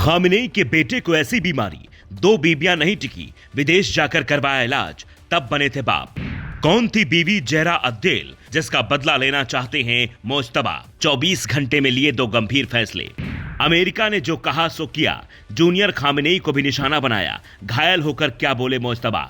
Khamenei के बेटे को ऐसी बीमारी, 2 बीबियां नहीं टिकी, विदेश जाकर करवाया इलाज, तब बने थे बाप। कौन थी बीवी जहरा अद्देल, जिसका बदला लेना चाहते हैं मोज्तबा? 24 घंटे में लिए 2 गंभीर फैसले। अमेरिका ने जो कहा सो किया, जूनियर खामेनेई को भी निशाना बनाया। घायल होकर क्या बोले मोज्तबा?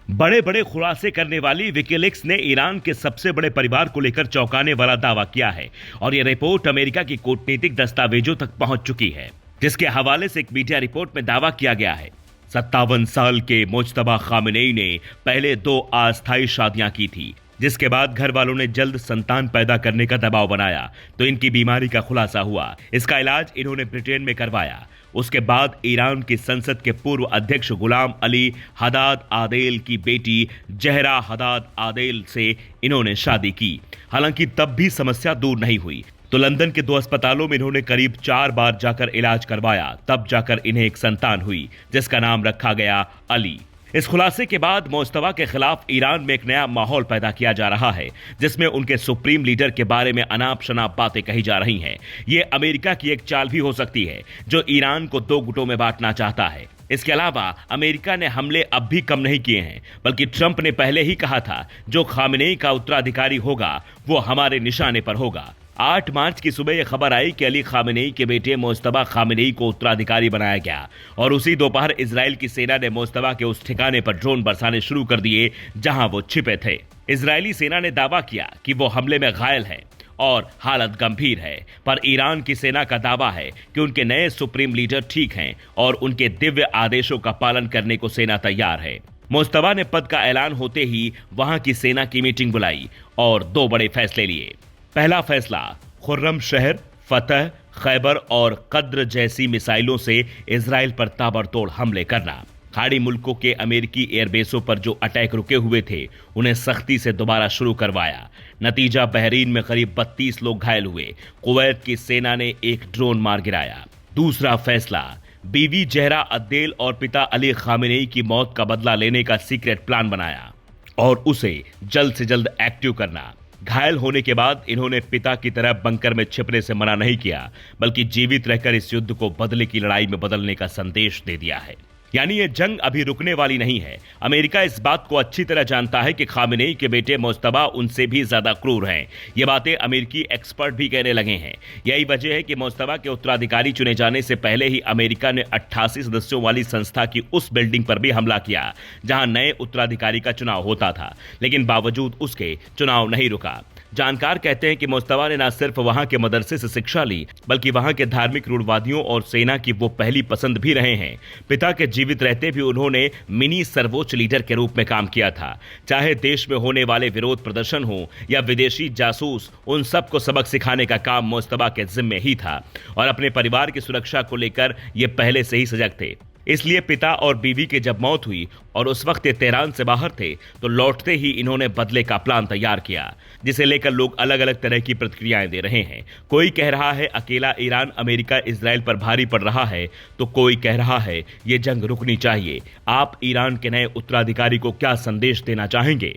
बड़े बड़े खुलासे करने वाली विकीलीक्स ने ईरान के सबसे बड़े परिवार को लेकर चौंकाने वाला दावा किया है और यह रिपोर्ट अमेरिका की कूटनीतिक दस्तावेजों तक पहुंच चुकी है, जिसके हवाले से एक मीडिया रिपोर्ट में दावा किया गया है। 57 साल के मोज्तबा खामेनेई ने पहले 2 अस्थायी शादियां की थी, जिसके बाद घर वालों ने जल्द संतान पैदा करने का दबाव बनाया तो इनकी बीमारी का खुलासा हुआ। इसका इलाज इन्होंने ब्रिटेन में करवाया। उसके बाद ईरान की संसद के पूर्व अध्यक्ष गुलाम अली हदाद आदेल की बेटी जहरा हदाद आदेल से इन्होंने शादी की। हालांकि तब भी समस्या दूर नहीं हुई तो लंदन के 2 अस्पतालों में इन्होंने करीब 4 बार जाकर इलाज करवाया, तब जाकर इन्हें एक संतान हुई, जिसका नाम रखा गया अली। इस खुलासे के बाद मोज्तबा के खिलाफ ईरान में एक नया माहौल पैदा किया जा रहा है, जिसमें उनके सुप्रीम लीडर के बारे में अनाप शनाप बातें कही जा रही हैं। ये अमेरिका की एक चाल भी हो सकती है, जो ईरान को 2 गुटों में बांटना चाहता है। इसके अलावा अमेरिका ने हमले अब भी कम नहीं किए हैं, बल्कि ट्रंप ने पहले ही कहा था, जो खामेनेई का उत्तराधिकारी होगा वो हमारे निशाने पर होगा। 8 मार्च की सुबह यह खबर आई कि अली खामेनेई के बेटे मोज्तबा खामेनेई को उत्तराधिकारी बनाया गया और उसी दोपहर इजराइल की सेना ने मोज्तबा के उस ठिकाने पर ड्रोन बरसाने शुरू कर दिए जहां वो छिपे थे। इजरायली सेना ने दावा किया कि वो हमले में घायल है और हालत गंभीर है, पर ईरान की सेना का दावा है कि उनके नए सुप्रीम लीडर ठीक हैं और उनके दिव्य आदेशों का पालन करने को सेना तैयार है। मोज्तबा ने पद का ऐलान होते ही वहां की सेना की मीटिंग बुलाई और 2 बड़े फैसले लिए। पहला फैसला, खुर्रम शहर, फतह, खैबर और कद्र जैसी मिसाइलों से इजराइल पर ताबड़तोड़ हमले करना। खाड़ी मुल्कों के अमेरिकी एयरबेसों पर जो अटैक रुके हुए थे, उन्हें सख्ती से दोबारा शुरू करवाया। नतीजा, बहरीन में करीब 32 लोग घायल हुए। कुवैत की सेना ने एक ड्रोन मार गिराया। दूसरा फैसला, बीवी जहरा अद्देल और पिता अली खामेनेई की मौत का बदला लेने का सीक्रेट प्लान बनाया और उसे जल्द से जल्द एक्टिव करना। घायल होने के बाद इन्होंने पिता की तरह बंकर में छिपने से मना नहीं किया, बल्कि जीवित रहकर इस युद्ध को बदले की लड़ाई में बदलने का संदेश दे दिया है। यानी ये जंग अभी रुकने वाली नहीं है। अमेरिका इस बात को अच्छी तरह जानता है कि खामेनेई के बेटे मोज्तबा उनसे भी ज्यादा क्रूर हैं। ये बातें अमेरिकी एक्सपर्ट भी कहने लगे हैं। यही वजह है कि मोज्तबा के उत्तराधिकारी चुने जाने से पहले ही अमेरिका ने 88 सदस्यों वाली संस्था की उस बिल्डिंग पर भी हमला किया जहां नए उत्तराधिकारी का चुनाव होता था, लेकिन बावजूद उसके चुनाव नहीं रुका। जानकार कहते हैं कि मोज्तबा ने न सिर्फ वहां के मदरसे से शिक्षा ली, बल्कि वहां के धार्मिक रूढ़वादियों और सेना की वो पहली पसंद भी रहे हैं। पिता के जीवित रहते भी उन्होंने मिनी सर्वोच्च लीडर के रूप में काम किया था। चाहे देश में होने वाले विरोध प्रदर्शन हो या विदेशी जासूस, उन सबको सबक सिखाने का काम मोज्तबा के जिम्मे ही था और अपने परिवार की सुरक्षा को लेकर ये पहले से ही सजग थे। इसलिए पिता और बीवी की जब मौत हुई और उस वक्त ये तेहरान से बाहर थे, तो लौटते ही इन्होंने बदले का प्लान तैयार किया, जिसे लेकर लोग अलग अलग तरह की प्रतिक्रियाएं दे रहे हैं। कोई कह रहा है अकेला ईरान अमेरिका इजराइल पर भारी पड़ रहा है, तो कोई कह रहा है ये जंग रुकनी चाहिए। आप ईरान के नए उत्तराधिकारी को क्या संदेश देना चाहेंगे?